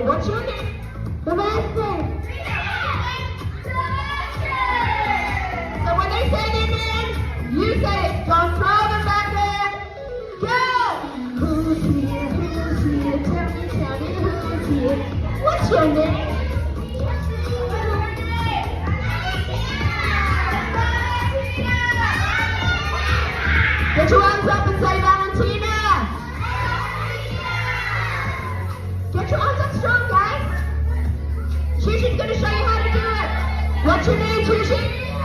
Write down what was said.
What's your name? The last name. So when they say their name, you say it. Don't throw them back there. Go! Who's here? Who's here? Tell me who's here. What's your name? Get your arms up and say Valentina. Get your arms up strong, guys. Shushi's going to show you how to do it. What's your name, Shushi?